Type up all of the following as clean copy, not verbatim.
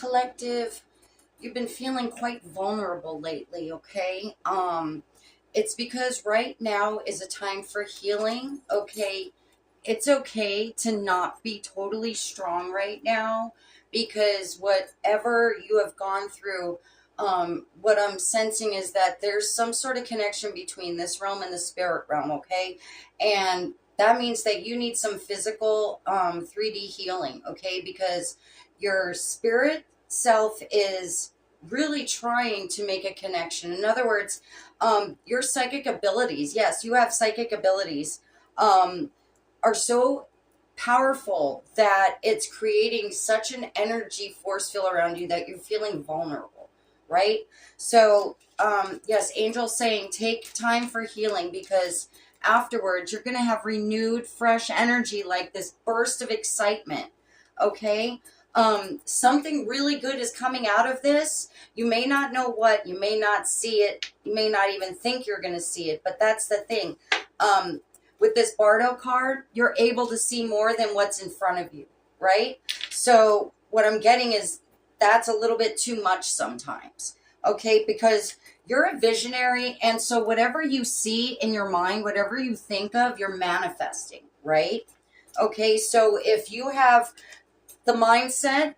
Collective, you've been feeling quite vulnerable lately, okay? It's because right now is a time for healing, okay? It's okay to not be totally strong right now because whatever you have gone through, what I'm sensing is that there's some sort of connection between this realm and the spirit realm, okay? And that means that you need some physical 3D healing, okay? Because your spirit self is really trying to make a connection. In other words, your psychic abilities, yes, you have psychic abilities, are so powerful that it's creating such an energy force field around you that you're feeling vulnerable, right? So, yes, Angel's saying take time for healing because afterwards you're going to have renewed, fresh energy, like this burst of excitement, okay? Something really good is coming out of this. You may not know what, you may not see it, you may not even think you're going to see it, but that's the thing. With this Bardo card, you're able to see more than what's in front of you, right? So what I'm getting is that's a little bit too much sometimes, okay? Because you're a visionary, and so whatever you see in your mind, whatever you think of, you're manifesting, right? Okay, so if you have the mindset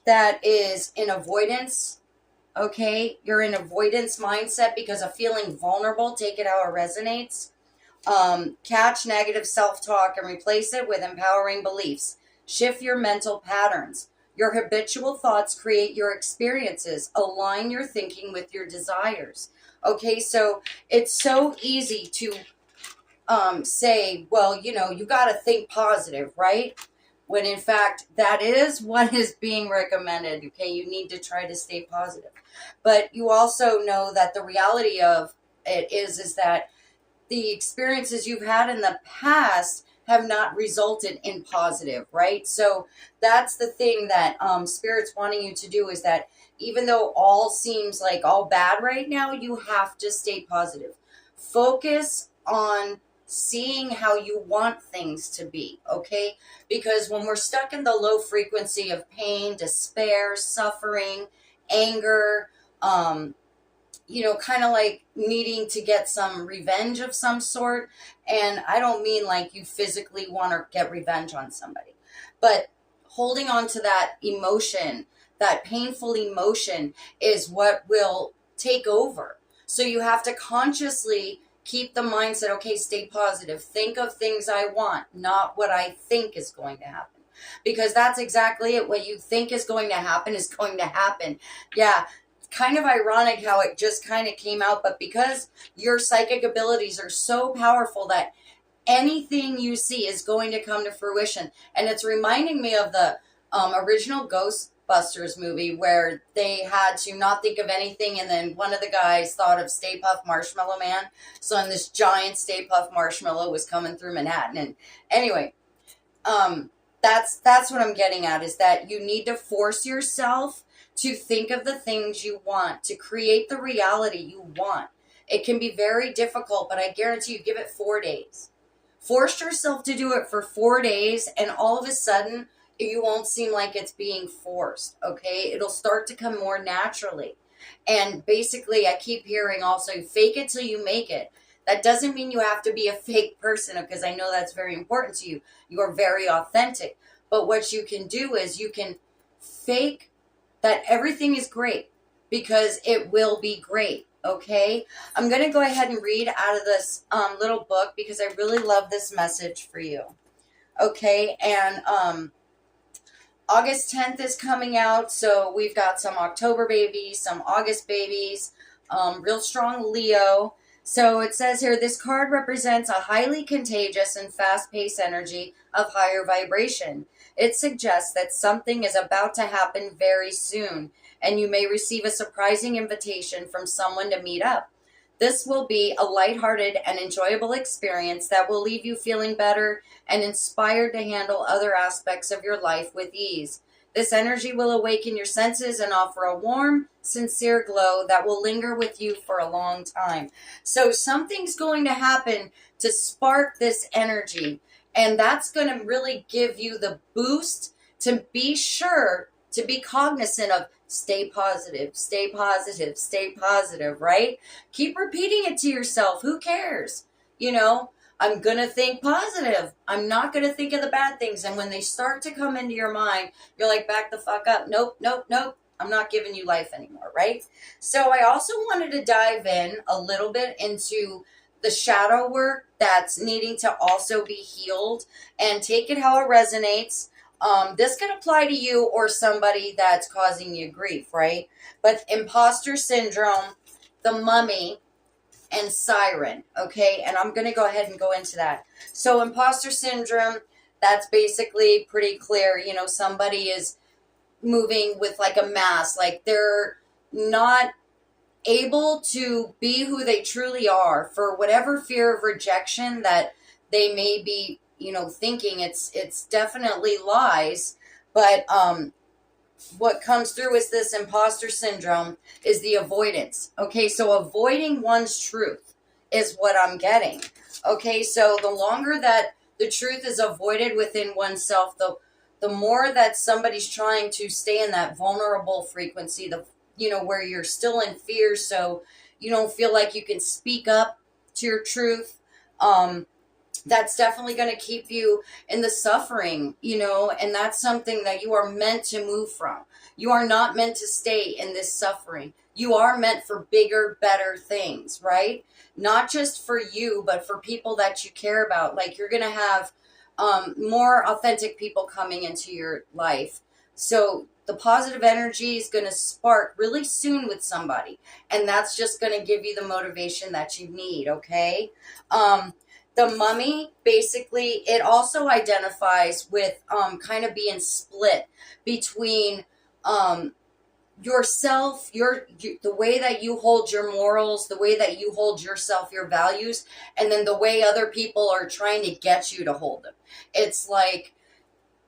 that is in avoidance, okay, you're in avoidance mindset because of feeling vulnerable, take it how it resonates. Catch negative self-talk and replace it with empowering beliefs. Shift your mental patterns. Your habitual thoughts create your experiences. Align your thinking with your desires. Okay, so it's so easy to say, well, you got to think positive, right? When in fact, that is what is being recommended. Okay, you need to try to stay positive. But you also know that the reality of it is that the experiences you've had in the past have not resulted in positive, right? So that's the thing that Spirit's wanting you to do is that even though all seems like all bad right now, you have to stay positive. Focus on seeing how you want things to be, okay? Because when we're stuck in the low frequency of pain, despair, suffering, anger, kind of like needing to get some revenge of some sort. And I don't mean like you physically want to get revenge on somebody, but holding on to that emotion, that painful emotion is what will take over. So you have to consciously keep the mindset, okay, stay positive. Think of things I want, not what I think is going to happen. Because that's exactly it. What you think is going to happen is going to happen. Yeah, kind of ironic how it just kind of came out, but because your psychic abilities are so powerful that anything you see is going to come to fruition. And it's reminding me of the original Ghostbusters movie where they had to not think of anything, and then one of the guys thought of Stay Puft Marshmallow Man. So then this giant Stay Puft Marshmallow was coming through Manhattan. And anyway, that's what I'm getting at, is that you need to force yourself to think of the things you want, to create the reality you want. It can be very difficult, but I guarantee you, give it 4 days. Force yourself to do it for 4 days, and all of a sudden, you won't seem like it's being forced, okay? It'll start to come more naturally. And basically, I keep hearing also, fake it till you make it. That doesn't mean you have to be a fake person, because I know that's very important to you. You are very authentic. But what you can do is you can fake that everything is great, because it will be great, okay? I'm going to go ahead and read out of this little book because I really love this message for you, okay? And August 10th is coming out, so we've got some October babies, some August babies, real strong Leo. So it says here, this card represents a highly contagious and fast-paced energy of higher vibration. It suggests that something is about to happen very soon, and you may receive a surprising invitation from someone to meet up. This will be a lighthearted and enjoyable experience that will leave you feeling better and inspired to handle other aspects of your life with ease. This energy will awaken your senses and offer a warm, sincere glow that will linger with you for a long time. So something's going to happen to spark this energy, and that's going to really give you the boost to be sure to be cognizant of stay positive, stay positive, stay positive, right? Keep repeating it to yourself. Who cares? You know, I'm going to think positive. I'm not going to think of the bad things. And when they start to come into your mind, you're like, back the fuck up. Nope, nope, nope. I'm not giving you life anymore, right? So I also wanted to dive in a little bit into the shadow work that's needing to also be healed, and take it how it resonates. This could apply to you or somebody that's causing you grief, right? But imposter syndrome, the mummy, and siren, okay? And I'm going to go ahead and go into that. So imposter syndrome, that's basically pretty clear. You know, somebody is moving with like a mask, like they're not able to be who they truly are for whatever fear of rejection that they may be, you know, thinking. It's definitely lies. But what comes through is this imposter syndrome is the avoidance. Okay, so avoiding one's truth is what I'm getting. Okay, so the longer that the truth is avoided within oneself, the more that somebody's trying to stay in that vulnerable frequency, the, you know, where you're still in fear, so you don't feel like you can speak up to your truth. That's definitely going to keep you in the suffering, you know, and that's something that you are meant to move from. You are not meant to stay in this suffering. You are meant for bigger, better things, right? Not just for you, but for people that you care about. Like, you're going to have more authentic people coming into your life. So the positive energy is going to spark really soon with somebody. And that's just going to give you the motivation that you need, okay? The mummy, basically, it also identifies with kind of being split between yourself, the way that you hold your morals, the way that you hold yourself, your values, and then the way other people are trying to get you to hold them. It's like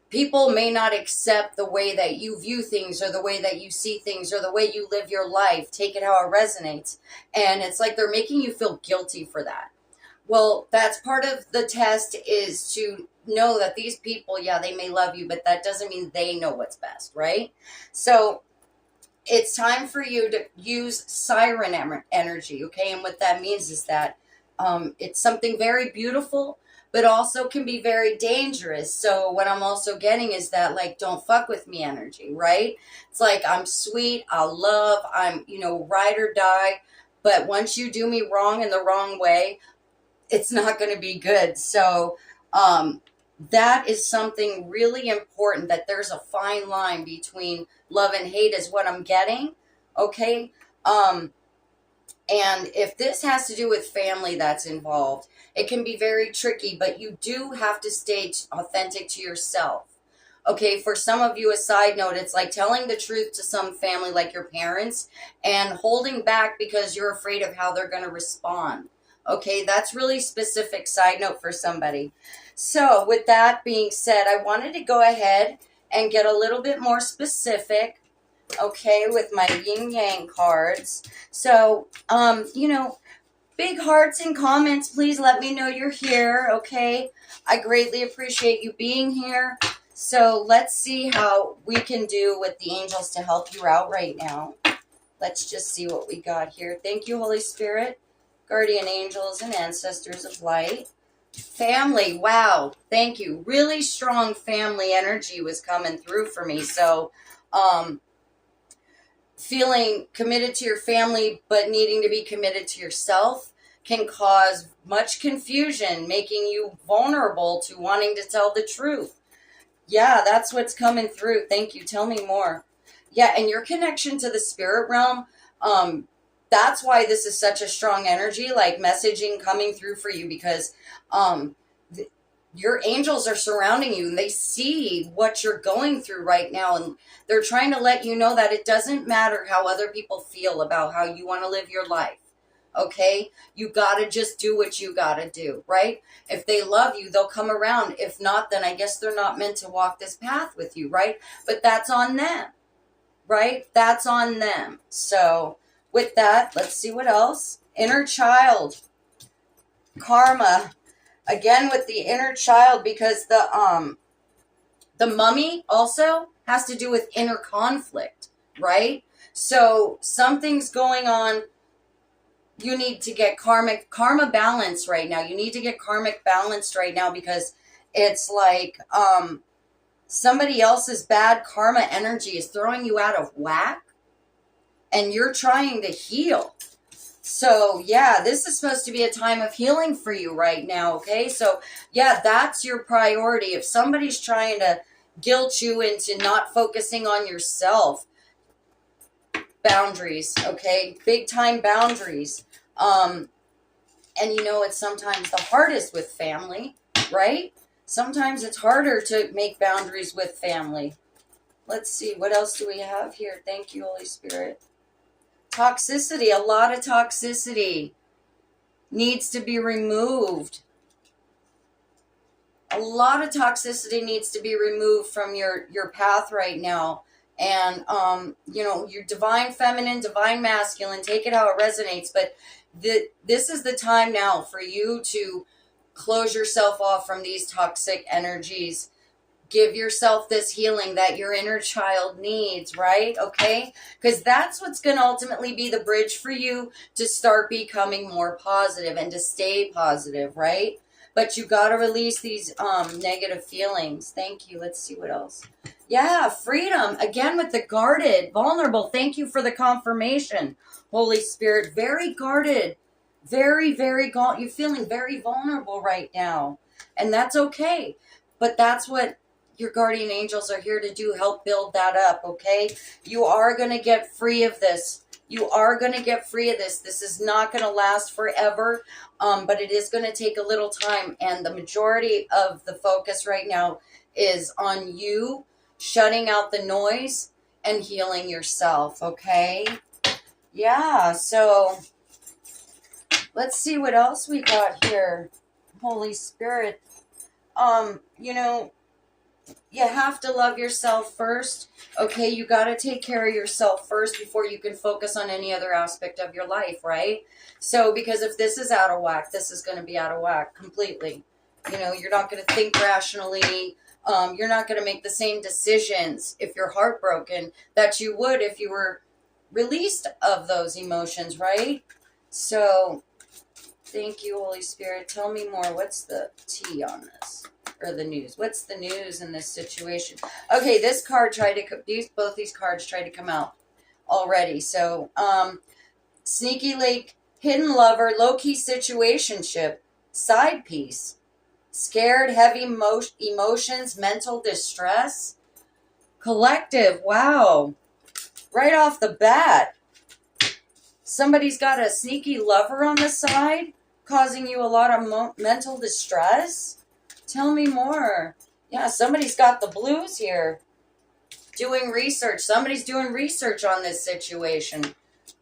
people may not accept the way that you view things or the way that you see things or the way you live your life. Take it how it resonates. And it's like they're making you feel guilty for that. Well, that's part of the test, is to know that these people, yeah, they may love you, but that doesn't mean they know what's best, right? So it's time for you to use siren energy, okay? And what that means is that it's something very beautiful, but also can be very dangerous. So what I'm also getting is that, like, don't fuck with me energy, right? It's like, I'm sweet, I'll love, I'm, you know, ride or die. But once you do me wrong in the wrong way, it's not going to be good. So that is something really important, that there's a fine line between love and hate is what I'm getting. Okay. And if this has to do with family that's involved, it can be very tricky, but you do have to stay authentic to yourself. Okay, for some of you, a side note, it's like telling the truth to some family, like your parents, and holding back because you're afraid of how they're going to respond. Okay, that's really specific side note for somebody. So with that being said, I wanted to go ahead and get a little bit more specific, okay, with my yin yang cards. So, you know, big hearts and comments, please let me know you're here, okay? I greatly appreciate you being here. So let's see how we can do with the angels to help you out right now. Let's just see what we got here. Thank you, Holy Spirit, guardian angels, and ancestors of light. Family, wow, thank you. Really strong family energy was coming through for me. So, feeling committed to your family but needing to be committed to yourself can cause much confusion, making you vulnerable to wanting to tell the truth. Yeah, that's what's coming through. Thank you. Tell me more. Yeah, and your connection to the spirit realm, that's why this is such a strong energy, like messaging coming through for you, because your angels are surrounding you and they see what you're going through right now, and they're trying to let you know that it doesn't matter how other people feel about how you want to live your life. Okay, you gotta just do what you gotta do, right? If they love you, they'll come around. If not, then I guess they're not meant to walk this path with you, right? But that's on them, right? That's on them. So with that, let's see what else. Inner child, karma. Again with the inner child, because the mummy also, has to do with inner conflict, right? So something's going on. You need to get karma balance right now. You need to get karmic balanced right now, because it's like somebody else's bad karma energy is throwing you out of whack, and you're trying to heal. So yeah, this is supposed to be a time of healing for you right now, okay? So yeah, that's your priority. If somebody's trying to guilt you into not focusing on yourself, boundaries, okay? Big time boundaries. And you know, it's sometimes the hardest with family, right? Sometimes it's harder to make boundaries with family. Let's see, what else do we have here? Thank you, Holy Spirit. Toxicity, a lot of toxicity needs to be removed. A lot of toxicity needs to be removed from your path right now. And, you know, your divine feminine, divine masculine, take it how it resonates. But this is the time now for you to close yourself off from these toxic energies. Give yourself this healing that your inner child needs, right? Okay? Because that's what's going to ultimately be the bridge for you to start becoming more positive and to stay positive, right? But you got to release these negative feelings. Thank you. Let's see what else. Yeah, freedom. Again with the guarded, vulnerable. Thank you for the confirmation, Holy Spirit. Very guarded. Very, very you're feeling very vulnerable right now. And that's okay. But that's what your guardian angels are here to do. Help build that up, okay? You are going to get free of this. You are going to get free of this. This is not going to last forever, but it is going to take a little time. And the majority of the focus right now is on you shutting out the noise and healing yourself, okay? Yeah, so let's see what else we got here. Holy Spirit. You know, you have to love yourself first, okay? You got to take care of yourself first before you can focus on any other aspect of your life, right? So, because if this is out of whack, this is going to be out of whack completely. You know, you're not going to think rationally. You're not going to make the same decisions if you're heartbroken that you would if you were released of those emotions, right? So, thank you, Holy Spirit. Tell me more. What's the tea on this? Or the news. What's the news in this situation? Okay, this card tried to both these cards tried to come out already. So, sneaky lake, hidden lover, low-key situationship, side piece, scared, heavy emotions, mental distress, collective. Wow. Right off the bat, somebody's got a sneaky lover on the side, causing you a lot of mental distress. Tell me more. Yeah, somebody's got the blues here. Doing research. Somebody's doing research on this situation,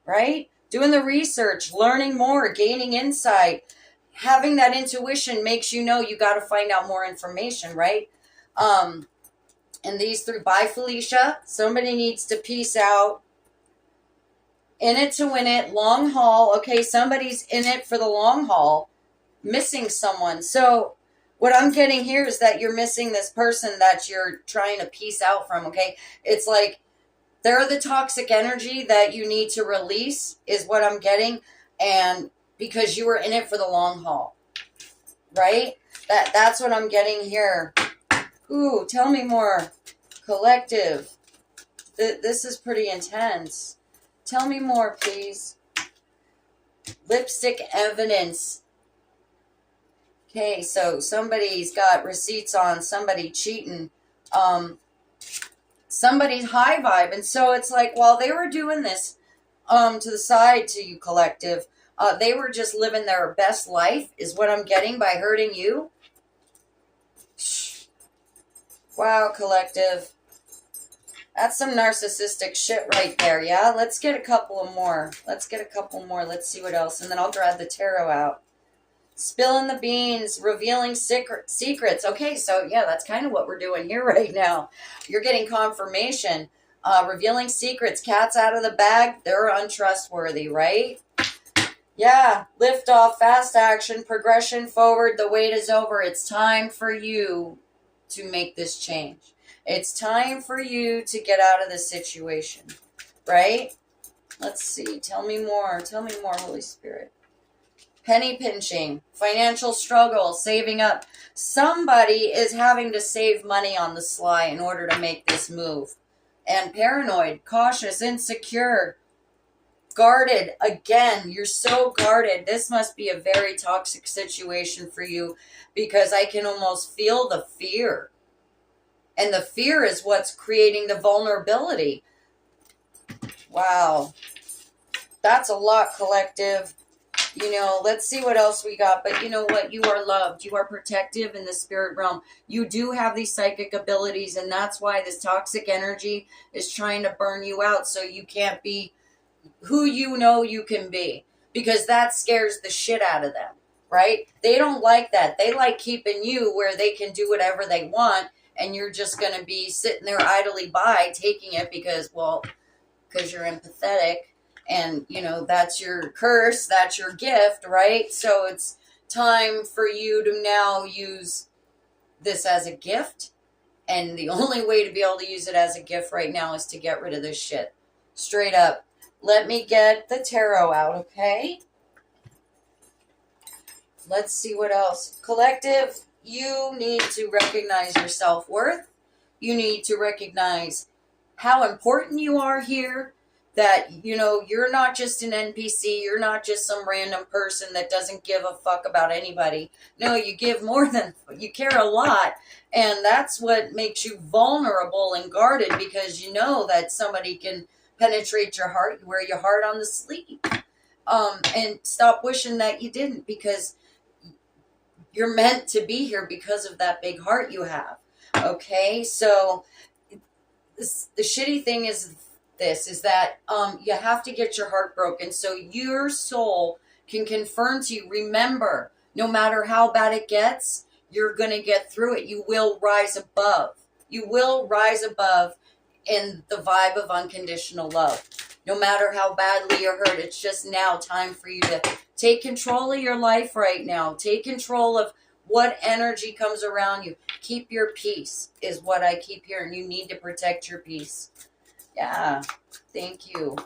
right? Doing the research, learning more, gaining insight. Having that intuition makes you know you got to find out more information, right? And these three. Bye, Felicia. Somebody needs to peace out. In it to win it. Long haul. Okay, somebody's in it for the long haul. Missing someone. So what I'm getting here is that you're missing this person that you're trying to peace out from, okay? It's like they're the toxic energy that you need to release is what I'm getting. And because you were in it for the long haul, right? That's what I'm getting here. Ooh, tell me more. Collective. This is pretty intense. Tell me more, please. Lipstick evidence. Okay, so somebody's got receipts on somebody cheating. Somebody's high vibe. And so it's like, while they were doing this to the side to you, collective, they were just living their best life, is what I'm getting by hurting you. Wow, collective. That's some narcissistic shit right there, yeah? Let's get a couple more. Let's see what else. And then I'll grab the tarot out. Spilling the beans, revealing secrets. Okay, so yeah, that's kind of what we're doing here right now. You're getting confirmation. Revealing secrets. Cats out of the bag. They're untrustworthy, right? Yeah, lift off, fast action, progression forward. The wait is over. It's time for you to make this change. It's time for you to get out of this situation, right? Let's see. Tell me more. Tell me more, Holy Spirit. Penny pinching, financial struggle, saving up. Somebody is having to save money on the sly in order to make this move. And paranoid, cautious, insecure, guarded. Again, you're so guarded. This must be a very toxic situation for you, because I can almost feel the fear. And the fear is what's creating the vulnerability. Wow. That's a lot, collective. Let's see what else we got. But you know what? You are loved. You are protective in the spirit realm. You do have these psychic abilities, and that's why this toxic energy is trying to burn you out, so you can't be who you know you can be, because that scares the shit out of them, right? They don't like that. They like keeping you where they can do whatever they want, and you're just going to be sitting there idly by taking it because you're empathetic. And, that's your curse, that's your gift, right? So it's time for you to now use this as a gift. And the only way to be able to use it as a gift right now is to get rid of this shit. Straight up. Let me get the tarot out, okay? Let's see what else. Collective, you need to recognize your self-worth. You need to recognize how important you are here. That, you're not just an NPC. You're not just some random person that doesn't give a fuck about anybody. No, you give more than, you care a lot. And that's what makes you vulnerable and guarded, because you know that somebody can penetrate your heart. You wear your heart on the sleeve. And stop wishing that you didn't, because you're meant to be here because of that big heart you have. Okay, so the shitty thing is that you have to get your heart broken so your soul can confirm to you, remember, no matter how bad it gets, you're going to get through it. You will rise above. You will rise above in the vibe of unconditional love. No matter how badly you're hurt, it's just now time for you to take control of your life right now. Take control of what energy comes around you. Keep your peace is what I keep hearing. You need to protect your peace. Yeah, thank you.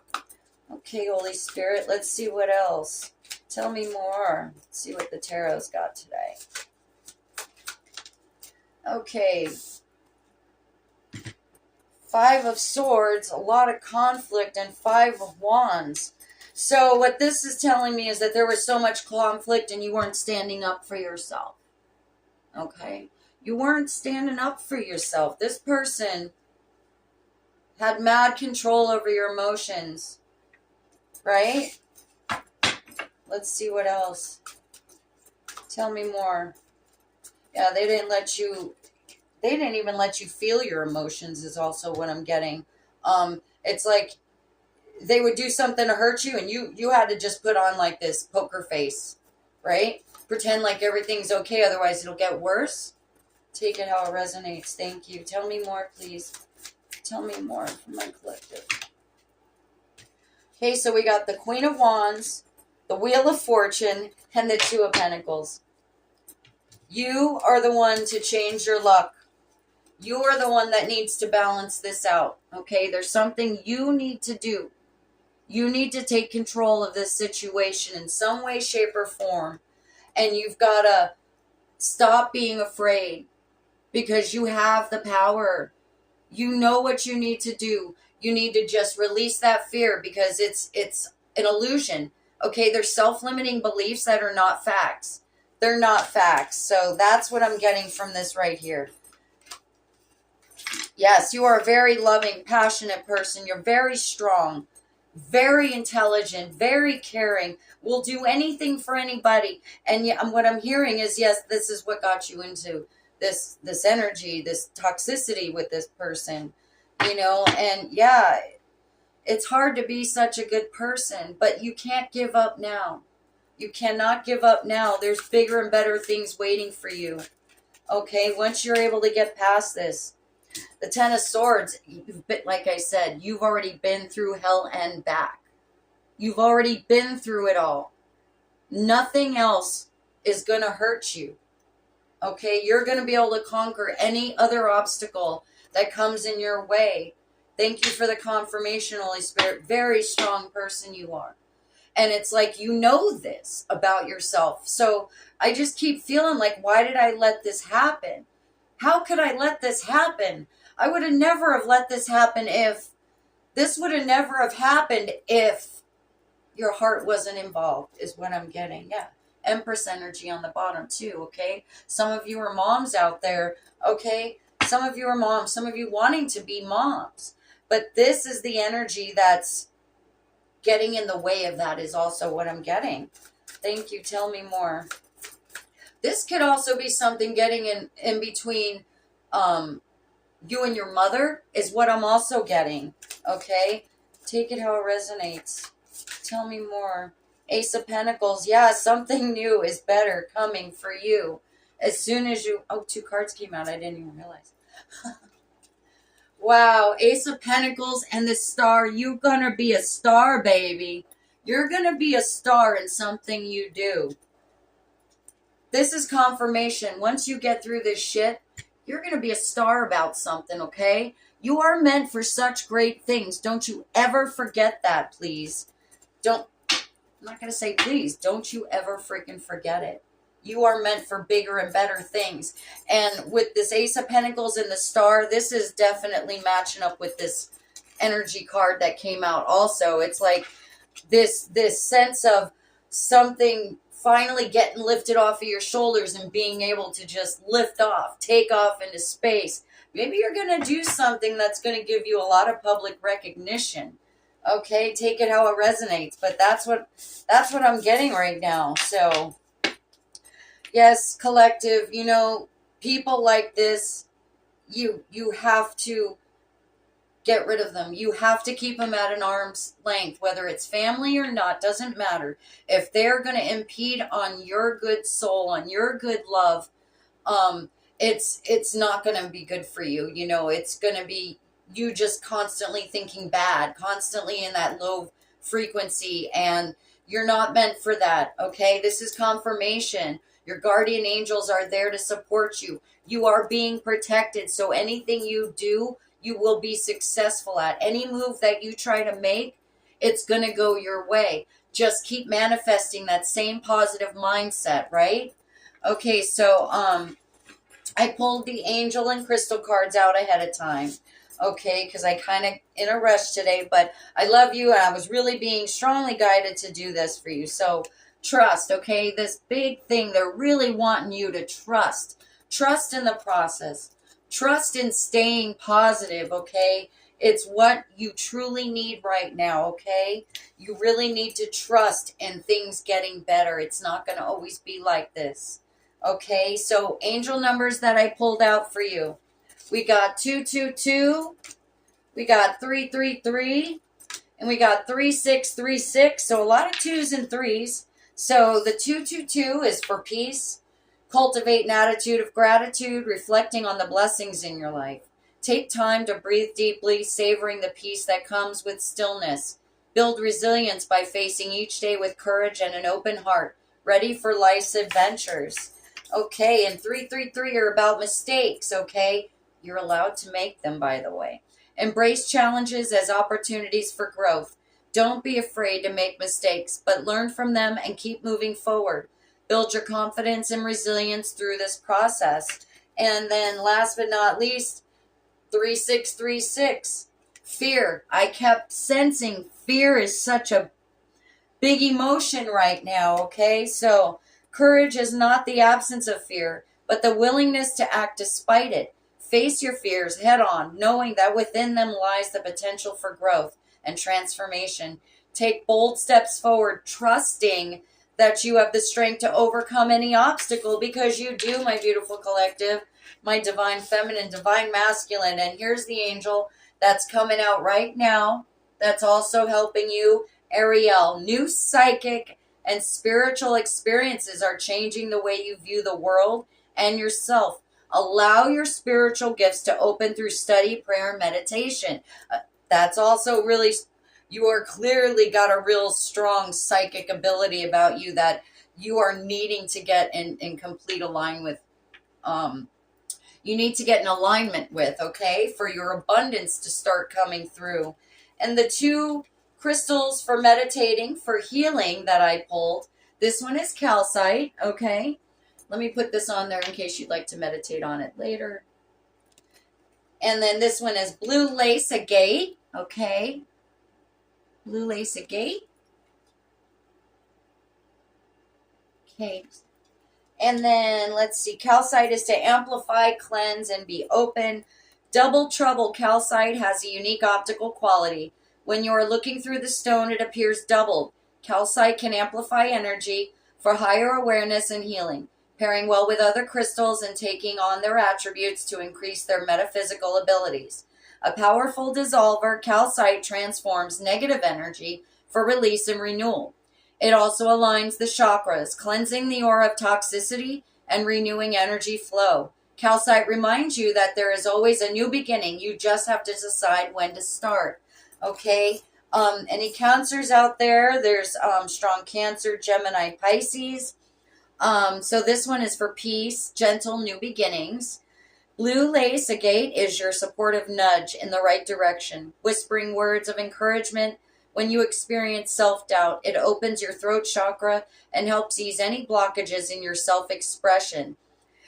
Okay, Holy Spirit, let's see what else. Tell me more. Let's see what the tarot's got today. Okay. 5 of Swords, a lot of conflict, and 5 of Wands. So what this is telling me is that there was so much conflict and you weren't standing up for yourself. Okay? You weren't standing up for yourself. This person had mad control over your emotions, right? Let's see what else. Tell me more. Yeah, they didn't even let you feel your emotions is also what I'm getting. It's like they would do something to hurt you and you had to just put on like this poker face, right? Pretend like everything's okay, otherwise it'll get worse. Take it how it resonates. Thank you. Tell me more, please. Tell me more from my collective. Okay, so we got the Queen of Wands, the Wheel of Fortune, and the 2 of Pentacles. You are the one to change your luck. You are the one that needs to balance this out. Okay, there's something you need to do. You need to take control of this situation in some way, shape, or form. And you've got to stop being afraid, because you have the power. You know what you need to do. You need to just release that fear, because it's an illusion. Okay, there's self-limiting beliefs that are not facts. They're not facts. So that's what I'm getting from this right here. Yes, you are a very loving, passionate person. You're very strong, very intelligent, very caring, will do anything for anybody. And what I'm hearing is, yes, this is what got you into this energy, this toxicity with this person, and yeah, it's hard to be such a good person, but you can't give up now. You cannot give up now. There's bigger and better things waiting for you. Okay, once you're able to get past this. The 10 of Swords, like I said, you've already been through hell and back. You've already been through it all. Nothing else is going to hurt you. Okay, you're going to be able to conquer any other obstacle that comes in your way. Thank you for the confirmation, Holy Spirit. Very strong person you are. And it's like, you know this about yourself. So I just keep feeling like, why did I let this happen? How could I let this happen? I would have never have let this happen if this would have never have happened if your heart wasn't involved, is what I'm getting. Yeah. Empress energy on the bottom too. Okay. Some of you are moms out there. Okay. Some of you are moms, some of you wanting to be moms, but this is the energy that's getting in the way of that, is also what I'm getting. Thank you. Tell me more. This could also be something getting in between you and your mother, is what I'm also getting. Okay. Take it how it resonates. Tell me more. Ace of Pentacles. Yeah, something new is better coming for you. As soon as you... Oh, 2 cards came out. I didn't even realize. Wow. Ace of Pentacles and the Star. You're going to be a star, baby. You're going to be a star in something you do. This is confirmation. Once you get through this shit, you're going to be a star about something, okay? You are meant for such great things. Don't you ever forget that, please. I'm not going to say please. Don't you ever freaking forget it. You are meant for bigger and better things. And with this Ace of Pentacles and the Star, this is definitely matching up with this energy card that came out also. It's like this sense of something finally getting lifted off of your shoulders and being able to just lift off, take off into space. Maybe you're going to do something that's going to give you a lot of public recognition. Okay, take it how it resonates, but that's what I'm getting right now. So, yes, collective, you know, people like this, you have to get rid of them. You have to keep them at an arm's length, whether it's family or not, doesn't matter. If they're going to impede on your good soul, on your good love, it's not going to be good for you. You know, it's going to be you just constantly thinking bad, constantly in that low frequency, and you're not meant for that. Okay, this is confirmation. Your guardian angels are there to support you. You are being protected, so anything you do, you will be successful at. Any move that you try to make, it's going to go your way. Just keep manifesting that same positive mindset, right? Okay, so I pulled the angel and crystal cards out ahead of time. Okay, because I kind of in a rush today, but I love you and I was really being strongly guided to do this for you. So trust, okay? This big thing, they're really wanting you to trust. Trust in the process. Trust in staying positive, okay? It's what you truly need right now, okay? You really need to trust in things getting better. It's not going to always be like this. Okay, so angel numbers that I pulled out for you. We got 222, we got 333, and we got 3636. So a lot of 2s and 3s. So the 222 is for peace. Cultivate an attitude of gratitude, reflecting on the blessings in your life. Take time to breathe deeply, savoring the peace that comes with stillness. Build resilience by facing each day with courage and an open heart, ready for life's adventures. Okay, and 333 are about mistakes, okay? You're allowed to make them, by the way. Embrace challenges as opportunities for growth. Don't be afraid to make mistakes, but learn from them and keep moving forward. Build your confidence and resilience through this process. And then last but not least, 3636. Fear. I kept sensing fear is such a big emotion right now, okay? So courage is not the absence of fear, but the willingness to act despite it. Face your fears head on, knowing that within them lies the potential for growth and transformation. Take bold steps forward, trusting that you have the strength to overcome any obstacle, because you do, my beautiful collective, my divine feminine, divine masculine. And here's the angel that's coming out right now that's also helping you, Ariel. New psychic and spiritual experiences are changing the way you view the world and yourself. Allow your spiritual gifts to open through study, prayer, and meditation. That's also really, you are clearly got a real strong psychic ability about you that you are needing to get in complete align with. you need to get in alignment with, okay, for your abundance to start coming through. And the two crystals for meditating, for healing that I pulled, this one is calcite, okay? Let me put this on there in case you'd like to meditate on it later. And then this one is blue lace agate, okay? Blue lace agate. Okay. And then let's see, calcite is to amplify, cleanse, and be open. Double trouble calcite has a unique optical quality. When you are looking through the stone, it appears doubled. Calcite can amplify energy for higher awareness and healing, pairing well with other crystals and taking on their attributes to increase their metaphysical abilities. A powerful dissolver, calcite transforms negative energy for release and renewal. It also aligns the chakras, cleansing the aura of toxicity and renewing energy flow. Calcite reminds you that there is always a new beginning. You just have to decide when to start. Okay? Any cancers out there? There's strong Cancer, Gemini, Pisces. So this one is for peace, gentle new beginnings. Blue lace agate is your supportive nudge in the right direction, whispering words of encouragement. When you experience self-doubt, it opens your throat chakra and helps ease any blockages in your self-expression.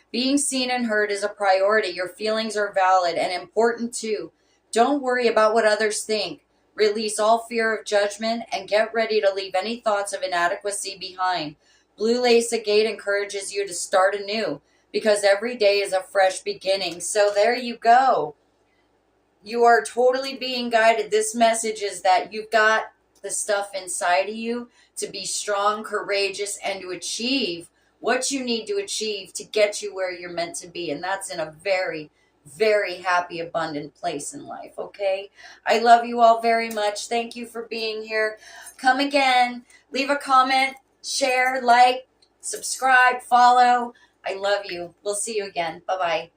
Being seen and heard is a priority. Your feelings are valid and important too. Don't worry about what others think. Release all fear of judgment and get ready to leave any thoughts of inadequacy behind. Blue lace agate encourages you to start anew because every day is a fresh beginning. So there you go. You are totally being guided. This message is that you've got the stuff inside of you to be strong, courageous, and to achieve what you need to achieve to get you where you're meant to be. And that's in a very, very happy, abundant place in life, okay? I love you all very much. Thank you for being here. Come again. Leave a comment, share, like, subscribe, follow. I love you. We'll see you again. Bye-bye.